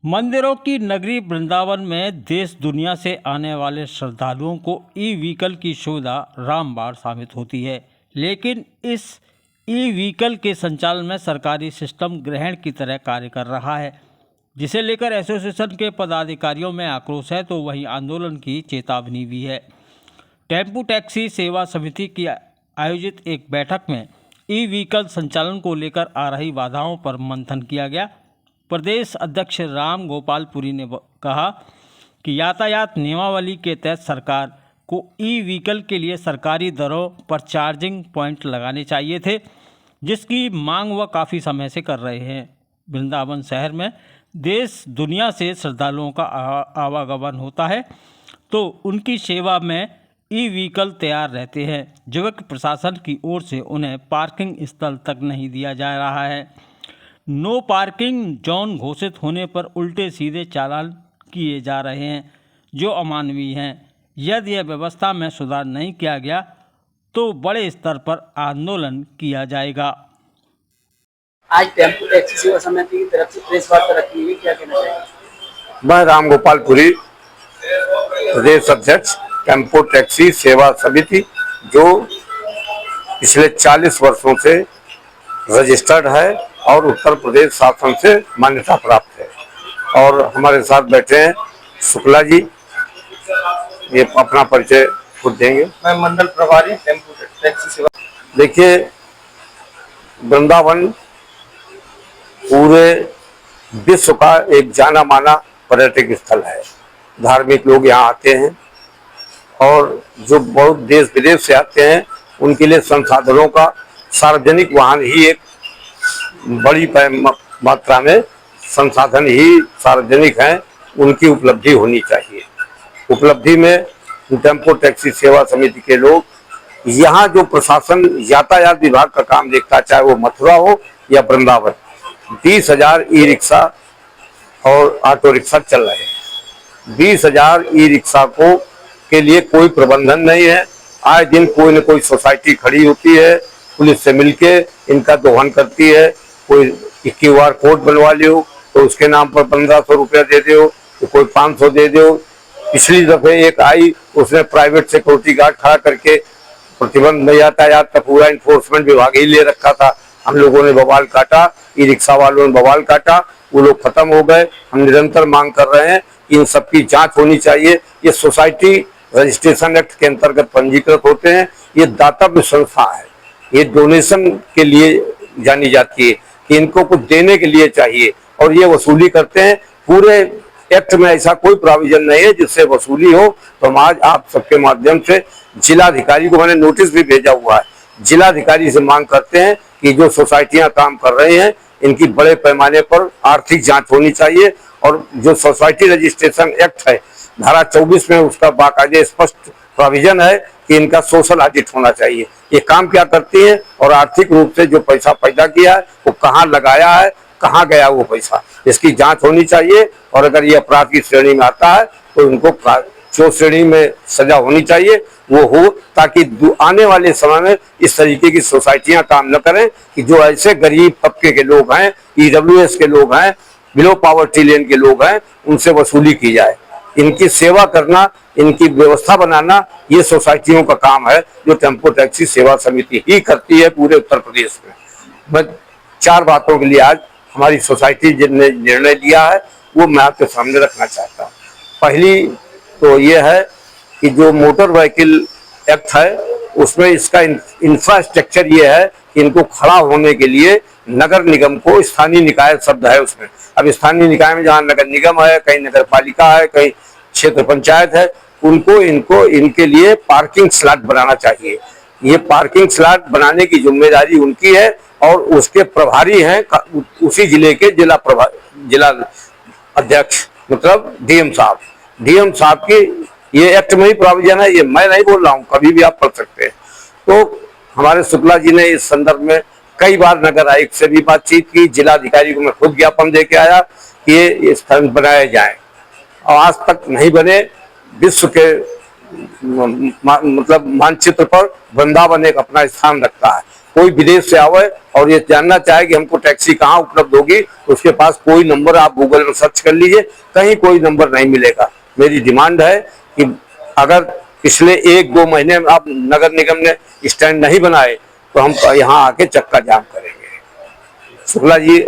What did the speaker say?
मंदिरों की नगरी वृंदावन में देश दुनिया से आने वाले श्रद्धालुओं को ई व्हीकल की सुविधा रामबाण साबित होती है। लेकिन इस ई व्हीकल के संचालन में सरकारी सिस्टम ग्रहण की तरह कार्य कर रहा है, जिसे लेकर एसोसिएशन के पदाधिकारियों में आक्रोश है तो वहीं आंदोलन की चेतावनी भी है। टेम्पू टैक्सी सेवा समिति की आयोजित एक बैठक में ई व्हीकल संचालन को लेकर आ रही बाधाओं पर मंथन किया गया। प्रदेश अध्यक्ष राम गोपाल पुरी ने कहा कि यातायात नियमावली के तहत सरकार को ई व्हीकल के लिए सरकारी दरों पर चार्जिंग पॉइंट लगाने चाहिए थे, जिसकी मांग वह काफ़ी समय से कर रहे हैं। वृंदावन शहर में देश दुनिया से श्रद्धालुओं का आवागमन होता है तो उनकी सेवा में ई व्हीकल तैयार रहते हैं, जबकि प्रशासन की ओर से उन्हें पार्किंग स्थल तक नहीं दिया जा रहा है। नो पार्किंग जोन घोषित होने पर उल्टे सीधे चालान किए जा रहे हैं, जो अमानवीय हैं। यदि यह व्यवस्था में सुधार नहीं किया गया तो बड़े स्तर पर आंदोलन किया जाएगा। आज टेम्पू टैक्सी सेवा समिति की तरफ से प्रेस वार्ता रखी हुई, क्या कहना चाहिए? मैं राम गोपाल पुरी, प्रदेश अध्यक्ष टेम्पो टैक्सी सेवा समिति, जो पिछले 40 वर्षों से रजिस्टर्ड है और उत्तर प्रदेश शासन से मान्यता प्राप्त है। और हमारे साथ बैठे हैं शुक्ला जी, ये अपना परिचय खुद देंगे। मैं मंडल प्रभारी टेम्पू टैक्सी सेवा। देखिए, वृंदावन पूरे विश्व का एक जाना माना पर्यटक स्थल है। धार्मिक लोग यहाँ आते हैं और जो बहुत देश विदेश से आते हैं उनके लिए संसाधनों का सार्वजनिक वाहन ही एक बड़ी मात्रा में संसाधन ही सार्वजनिक हैं, उनकी उपलब्धि होनी चाहिए। उपलब्धि में टेम्पो टैक्सी सेवा समिति के लोग यहाँ जो प्रशासन यातायात विभाग का काम देखता, चाहे वो मथुरा हो या वृंदावन, 20,000 ई रिक्शा और ऑटो रिक्शा चल रहे हैं। 20,000 ई रिक्शा को के लिए कोई प्रबंधन नहीं है। आए दिन कोई न कोई सोसाइटी खड़ी होती है, पुलिस से मिलके इनका दोहन करती है। कोई QR कोड बनवा लियो तो उसके नाम पर 1500 रुपया दे दो, तो कोई 500 दे दो। पिछली दफे एक आई, उसने प्राइवेट सिक्योरिटी गार्ड खड़ा करके प्रतिबंध यातायात का पूरा इन्फोर्समेंट विभाग ही ले रखा था। हम लोगों ने बवाल काटा, ई रिक्शा वालों ने बवाल काटा, वो लोग खत्म हो गए। हम निरंतर मांग कर रहे हैं कि इन सबकी जांच होनी चाहिए। ये सोसाइटी रजिस्ट्रेशन एक्ट के अंतर्गत पंजीकृत होते हैं। ये दातव्य संस्था है, ये डोनेशन के लिए जानी जाती है कि इनको कुछ देने के लिए चाहिए और ये वसूली करते हैं। पूरे एक्ट में ऐसा कोई प्रोविजन नहीं है जिससे वसूली हो। तो हम आज आप सबके माध्यम से जिलाधिकारी को मैंने नोटिस भी भेजा हुआ है, जिलाधिकारी से मांग करते हैं कि जो सोसाइटियां काम कर रही हैं इनकी बड़े पैमाने पर आर्थिक जांच होनी चाहिए। और जो सोसाइटी रजिस्ट्रेशन एक्ट है धारा 24 में उसका बाकायदे स्पष्ट प्रोविजन है कि इनका सोशल ऑडिट होना चाहिए। ये काम क्या करती है और आर्थिक रूप से जो पैसा पैदा किया है वो कहाँ लगाया है, कहाँ गया वो पैसा, इसकी जांच होनी चाहिए। और अगर ये अपराध की श्रेणी में आता है तो इनको जो श्रेणी में सजा होनी चाहिए वो हो, ताकि आने वाले समय में इस तरीके की सोसाइटियां काम न करें कि जो ऐसे गरीब तबके के लोग हैं, EWS के लोग हैं, बिलो पावर्टी लाइन के लोग हैं, उनसे वसूली की जाए। इनकी सेवा करना, इनकी व्यवस्था बनाना ये सोसाइटियों का काम है, जो टेम्पो टैक्सी सेवा समिति ही करती है पूरे उत्तर प्रदेश में। मैं 4 बातों के लिए आज हमारी सोसाइटी जिसने निर्णय लिया है वो मैं आपके सामने रखना चाहता हूँ। पहली तो ये है कि जो मोटर व्हीकल एक्ट है उसमें इसका इंफ्रास्ट्रक्चर ये है कि इनको खड़ा होने के लिए नगर निगम को, स्थानीय निकाय शब्द है उसमें, अब स्थानीय निकाय में जहाँ नगर निगम है, कहीं नगर पालिका है, कहीं क्षेत्र पंचायत है, इनको इनके लिए पार्किंग स्लॉट बनाना चाहिए। ये पार्किंग स्लॉट बनाने की जिम्मेदारी उनकी है और उसके प्रभारी हैं उसी जिले के जिला अध्यक्ष, मतलब डीएम साहब की ये एक्ट में ही प्रोविजन है। ये मैं नहीं बोल रहा हूँ, कभी भी आप पढ़ सकते हैं। तो हमारे शुक्ला जी ने इस संदर्भ में कई बार नगर आयुक्त से भी बातचीत की, जिलाधिकारी को मैं खुद ज्ञापन दे के आया कि ये स्थान बनाए जाए और आज तक नहीं बने। विश्व के मतलब मानचित्र पर वृंदावन एक अपना स्थान रखता है। कोई विदेश से आवे और ये जानना चाहे कि हमको टैक्सी कहाँ उपलब्ध होगी, तो उसके पास कोई नंबर आप गूगल में सर्च कर लीजिए, कहीं कोई नंबर नहीं मिलेगा। मेरी डिमांड है कि अगर पिछले 1-2 महीने में आप नगर निगम ने स्टैंड नहीं बनाए तो हम यहाँ आके चक्का जाम करेंगे। शुक्ला जी